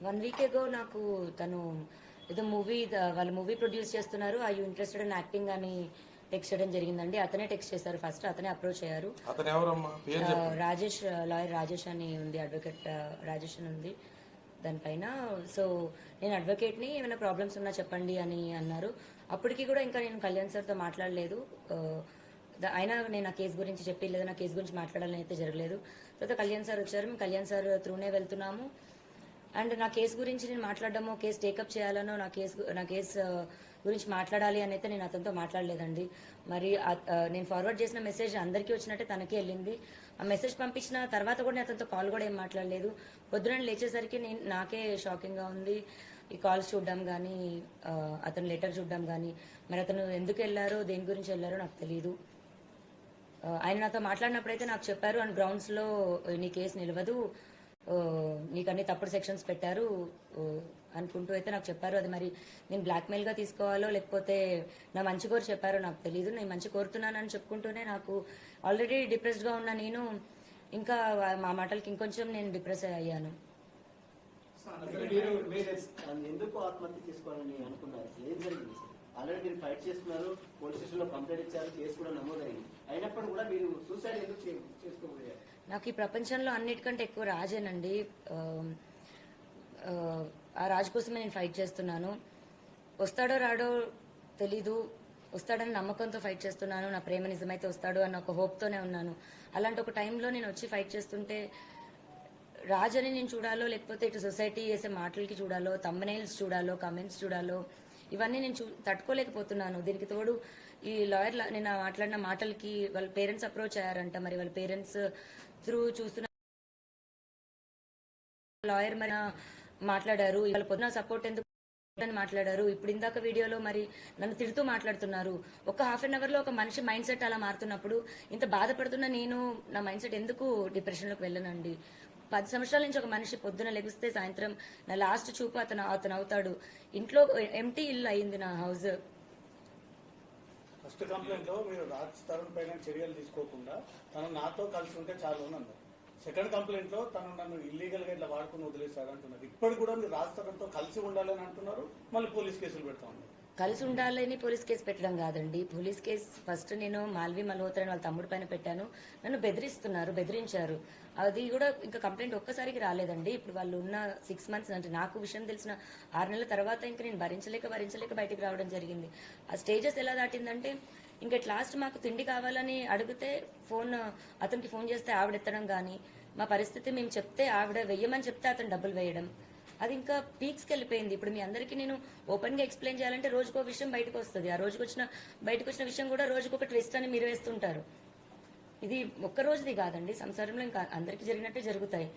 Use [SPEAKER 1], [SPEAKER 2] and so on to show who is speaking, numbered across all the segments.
[SPEAKER 1] 1 week ఎగో నాకు తను ఏదో వాళ్ళు మూవీ ప్రొడ్యూస్ చేస్తున్నారు, I you interested in acting అని టెక్స్ట్ చేయడం జరిగిందండి. అతనే టెక్స్ట్ చేశారు, ఫస్ట్ అతనే అప్రోచ్ అయ్యారు. రాజేష్, లాయర్ రాజేష్ అని ఉంది, అడ్వకేట్ రాజేష్ అని ఉంది దానిపైన. సో నేను అడ్వకేట్ని, ఏమైనా ప్రాబ్లమ్స్ ఉన్నా చెప్పండి అని అన్నారు. అప్పటికి కూడా ఇంకా నేను కళ్యాణ్ సార్తో మాట్లాడలేదు. అయినా నేను ఆ కేసు గురించి చెప్పి లేదా నా కేసు గురించి మాట్లాడాలని అయితే జరగలేదు. తర్వాత కళ్యాణ్ సార్ వచ్చారు, మేము కళ్యాణ్ సార్ త్రూనే వెళ్తున్నాము. అండ్ నా కేసు గురించి నేను మాట్లాడడమో, కేసు టేకప్ చేయాలనో, నా కేసు గురించి మాట్లాడాలి అని అయితే నేను అతనితో మాట్లాడలేదండి. మరి నేను ఫార్వర్డ్ చేసిన మెసేజ్ అందరికీ వచ్చినట్టే తనకే వెళ్ళింది. ఆ మెసేజ్ పంపించిన తర్వాత కూడా నేను అతనితో కాల్ కూడా ఏం మాట్లాడలేదు. పొద్దున లేచేసరికి నాకే షాకింగ్గా ఉంది. ఈ కాల్స్ చూడడం కానీ, అతను లెటర్ చూడడం కానీ, మరి అతను ఎందుకు వెళ్ళారో, దేని గురించి వెళ్ళారో నాకు తెలియదు. ఆయన నాతో మాట్లాడినప్పుడైతే నాకు చెప్పారు, అండ్ గ్రౌండ్స్లో నీ కేసు నిలవదు, నీకు అన్ని తప్పుడు సెక్షన్స్ పెట్టారు అనుకుంటూ అయితే నాకు చెప్పారు. అది మరి నేను బ్లాక్మెయిల్గా తీసుకోవాలో లేకపోతే నా మంచి కోరు చెప్పారో నాకు తెలియదు. నేను మంచి కోరుతున్నానని చెప్పుకుంటూనే నాకు ఆల్రెడీ డిప్రెస్డ్గా ఉన్న నేను ఇంకా మా మాటలకి ఇంకొంచెం నేను డిప్రెస్ అయ్యాను.
[SPEAKER 2] ఎందుకు ఆత్మహత్య చేసుకోవాలని అనుకున్నారు? ఏం జరిగింది? ఆల్రెడీ మీరు ఫైట్ చేస్తున్నారు, పోలీస్ స్టేషన్ లో కంప్లైంట్ ఇచ్చారు, కేసు కూడా నమోదైంది. అయినప్పుడు కూడా మీరు సూసైడ్ ఎందుకు చేసుకోబోయారు?
[SPEAKER 1] నాకు ఈ ప్రపంచంలో అన్నిటికంటే ఎక్కువ రాజేనండి. ఆ రాజు కోసమే నేను ఫైట్ చేస్తున్నాను. వస్తాడో రాడో తెలీదు, వస్తాడని నమ్మకంతో ఫైట్ చేస్తున్నాను. నా ప్రేమ నిజమైతే వస్తాడు అన్న ఒక హోప్తోనే ఉన్నాను. అలాంటి ఒక టైంలో నేను వచ్చి ఫైట్ చేస్తుంటే రాజని నేను చూడాలో లేకపోతే ఇటు సొసైటీ చేసే మాటలకి చూడాలో, థంబ్నెయిల్స్ చూడాలో, కమెంట్స్ చూడాలో, ఇవన్నీ నేను తట్టుకోలేకపోతున్నాను. దీనికి తోడు ఈ లాయర్ నేను మాట్లాడిన మాటలకి వాళ్ళ పేరెంట్స్ అప్రోచ్ అయ్యారంట. మరి వాళ్ళ పేరెంట్స్ త్రూ చూస్తున్న లాయర్ మరి మాట్లాడారు, వాళ్ళ పొద్దున సపోర్ట్ ఎందుకు అని మాట్లాడారు. ఇప్పుడు ఇందాక వీడియోలో మరి నన్ను తిడుతూ మాట్లాడుతున్నారు. ఒక ½ లో ఒక మనిషి మైండ్ సెట్ అలా మారుతున్నప్పుడు ఇంత బాధపడుతున్న నేను నా మైండ్ సెట్ ఎందుకు డిప్రెషన్లోకి వెళ్ళనండి? 10 సంవత్సరాల నుంచి ఒక మనిషి పొద్దున లెగిస్తే సాయంత్రం నా లాస్ట్ చూపు అతను అవుతాడు. ఇంట్లో ఎంటీ ఇల్లు అయింది నా హౌస్.
[SPEAKER 3] ఫస్ట్ కంప్లైంట్ లో మీరు రాజ్ తరుణ్ పైన చర్యలు తీసుకోకుండా తను నాతో కలిసి ఉంటే చాలు అని అన్నారు. సెకండ్ కంప్లైంట్ లో తను నన్ను ఇల్లీగల్ గా ఇట్లా వాడుకుని వదిలేశారు అంటున్నారు. ఇప్పుడు కూడా మీరు రాజ్ తరుణ్ తో కలిసి ఉండాలని అంటున్నారు, మళ్ళీ పోలీస్ కేసులు పెడతా ఉన్నారు.
[SPEAKER 1] కలిసి ఉండాలని పోలీస్ కేసు పెట్టడం కాదండి. పోలీస్ కేసు ఫస్ట్ నేను మాల్వి మల్హోత్రా వాళ్ళ తమ్ముడి పైన పెట్టాను. నన్ను బెదిరించారు. అది కూడా ఇంకా కంప్లైంట్ ఒక్కసారికి రాలేదండి. ఇప్పుడు వాళ్ళు ఉన్న 6 మంత్స్ అంటే నాకు విషయం తెలిసిన 6 నెలల తర్వాత ఇంకా నేను భరించలేక బయటికి రావడం జరిగింది. ఆ స్టేజెస్ ఎలా దాటిందంటే ఇంకా లాస్ట్ మాకు తిండి కావాలని అడిగితే అతనికి ఫోన్ చేస్తే ఆవిడ ఎత్తడం కానీ, మా పరిస్థితి మేము చెప్తే ఆవిడ వెయ్యమని చెప్తే అతను డబ్బులు వేయడం, అది ఇంకా పీక్స్కి వెళ్ళిపోయింది. ఇప్పుడు మీ అందరికీ నేను ఓపెన్గా ఎక్స్ప్లెయిన్ చేయాలంటే రోజుకో విషయం బయటకు వస్తుంది. ఆ బయటకు వచ్చిన విషయం కూడా రోజుకొక ట్విస్ట్ అని మీరు వేస్తుంటారు. ఇది ఒక్క రోజుది కాదండి, సంసారంలో ఇంకా అందరికీ జరిగినట్టే జరుగుతాయి.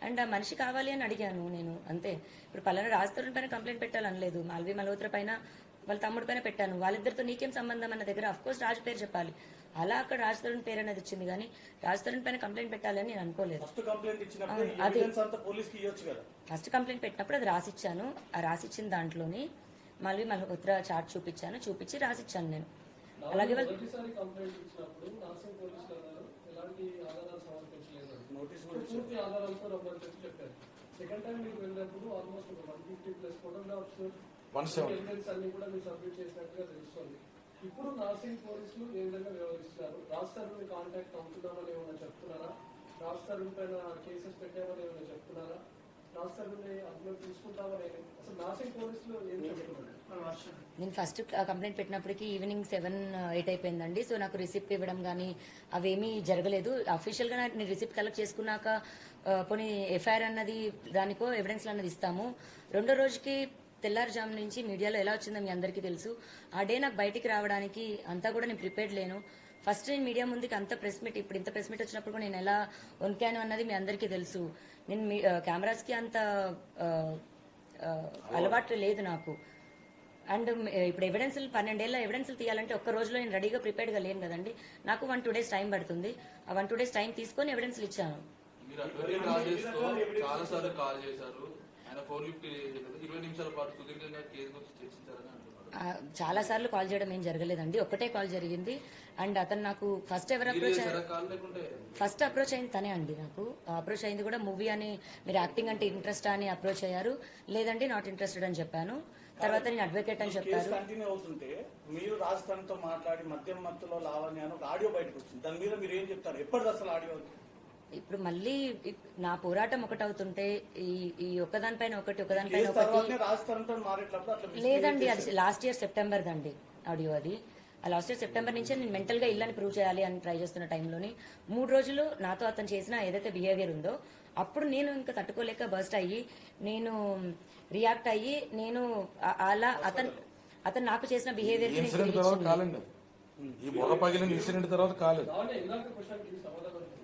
[SPEAKER 1] అండ్ ఆ మనిషి కావాలి అని అడిగాను నేను, అంతే. ఇప్పుడు పలానా రాజ్ తరుణ్ పైన కంప్లైంట్ పెట్టాలనలేదు, మాల్వి మల్హోత్రా పైన వాళ్ళ తమ్ముడి పైన పెట్టాను. వాళ్ళిద్దరితో నీకేం సంబంధం అన్న దగ్గర అఫ్కోర్స్ రాజ్ పేరు చెప్పాలి. అలా అక్కడ రాజ్ తరుణ్ పేరు అనేది వచ్చింది, కానీ రాజ్ తరుణ్ పైన కంప్లైంట్ పెట్టాలని నేను అనుకోలేదు. అది ఫస్ట్ కంప్లైంట్ పెట్టినప్పుడు అది రాసిచ్చాను. ఆ రాసిచ్చిన దాంట్లోని మాల్వి మల్హోత్రా చార్ట్ చూపించి రాసిచ్చాను నేను. అలాగే
[SPEAKER 4] సెకండ్ టైం మీకు వెళ్ళినప్పుడు ఆల్మోస్ట్ ఒక 150+ ఫోటోగ్రాఫ్స్ ఎవిడెన్స్ అన్ని కూడా మీరు సబ్మిట్ చేసినట్టుగా తెలుస్తుంది. ఇప్పుడు నార్సింగ్ పోలీసులు ఏ విధంగా వ్యవహరిస్తున్నారు? రాజ్ తరుణ్ కాంటాక్ట్ అవుతున్నామని ఏమైనా చెప్తున్నారా? రాజ్ తరుణ్ పైన కేసెస్ పెట్టామని ఏమైనా చెప్తున్నారా? రాజ్ తరుణ్ అందులో తీసుకుంటామని అసలు నార్సింగ్ పోలీసులు ఏం చెప్తున్నారు?
[SPEAKER 1] నేను ఫస్ట్ కంప్లైంట్ పెట్టినప్పటికీ ఈవినింగ్ 7-8 అయిపోయిందండి. సో నాకు రిసిప్ట్ ఇవ్వడం కానీ అవేమీ జరగలేదు. అఫీషియల్గా నేను రిసిప్ట్ కలెక్ట్ చేసుకున్నాక పోనీ ఎఫ్ఐఆర్ అన్నది దానికో ఎవిడెన్స్లు అన్నది ఇస్తాము. రెండో రోజుకి తెల్లారుజాము నుంచి మీడియాలో ఎలా వచ్చిందో మీ అందరికీ తెలుసు. ఆ డే నాకు బయటికి రావడానికి అంతా కూడా నేను ప్రిపేర్డ్ లేను. ఫస్ట్ నేను మీడియా ముందుకి అంత ప్రెస్ మీట్, ఇప్పుడు ఇంత ప్రెస్ మీట్ వచ్చినప్పుడు కూడా నేను ఎలా వణికాను అన్నది మీ అందరికీ తెలుసు. నేను కెమెరాస్కి అంత అలవాటు లేదు నాకు. అండ్ ఇప్పుడు ఎవిడెన్స్లు 12 ఏళ్ళ ఎవిడెన్స్లు తీయాలంటే ఒక్క రోజులో నేను రెడీగా ప్రిపేర్డ్గా లేను కదండి. నాకు 1-2 డేస్ టైం పడుతుంది. ఆ 1-2 డేస్ టైం తీసుకొని ఎవిడెన్స్లు ఇచ్చాను.
[SPEAKER 5] చాలా సార్లు కాల్ చేశారు, ఆయన ఫోన్ లిఫ్ట్ 20 నిమిషాల పాటు సుదీర్ఘంగా కేసు గురించి చర్చించారని అంటున్నారు.
[SPEAKER 1] చాలా సార్లు కాల్ చేయడం ఏం జరగలేదండి, ఒక్కటే కాల్ జరిగింది. అండ్ అతను నాకు ఫస్ట్ అప్రోచ్ అయింది తనే అండి. నాకు అప్రోచ్ అయింది కూడా మూవీ అని, మీరు యాక్టింగ్ అంటే ఇంట్రెస్ట్ అని అప్రోచ్ అయ్యారు. లేదండి నాట్ ఇంట్రెస్టెడ్ అని చెప్పాను. తర్వాత నేను అడ్వకేట్ అని చెప్పారు.
[SPEAKER 3] కంటిన్యూ అవుతుంటే మీరు రాజస్థాన్తో మాట్లాడి మధ్యలో లావణ్య అని ఒక ఆడియో బయటకు వచ్చింది. దాని మీద మీరు ఏం చెప్తారు? ఎప్పటిది అసలు ఆడియో?
[SPEAKER 1] ఇప్పుడు మళ్ళీ నా పోరాటం ఒకటవుతుంటే ఈ ఒకదానిపైన ఒకటి
[SPEAKER 3] రాజస్థాన్తో మారేటప్పుడు అట్లా
[SPEAKER 1] లేదండి, అది లాస్ట్ ఇయర్ సెప్టెంబర్ దండి ఆడియో. అది లాస్ట్ ఇయర్ సెప్టెంబర్ నుంచే నేను మెంటల్ గా ఇల్లని ప్రూవ్ చేయాలి అని ట్రై చేస్తున్న టైంలోని 3 రోజులు నాతో అతను చేసిన ఏదైతే బిహేవియర్ ఉందో అప్పుడు నేను ఇంకా తట్టుకోలేక బర్స్ట్ అయ్యి నేను రియాక్ట్ అయ్యి నేను అలా అతను నాకు చేసిన బిహేవియర్
[SPEAKER 5] ఈ బొర పగిలిన ఇన్సిడెంట్ తర్వాత కాలేదు.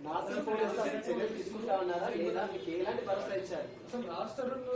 [SPEAKER 2] నాసిక్ పోలీసులు చర్యలు తీసుకుంటా ఉన్నారా లేదా? మీకు ఎలాంటి భరోసా ఇచ్చారు?
[SPEAKER 4] అసలు రాష్ట్రంలో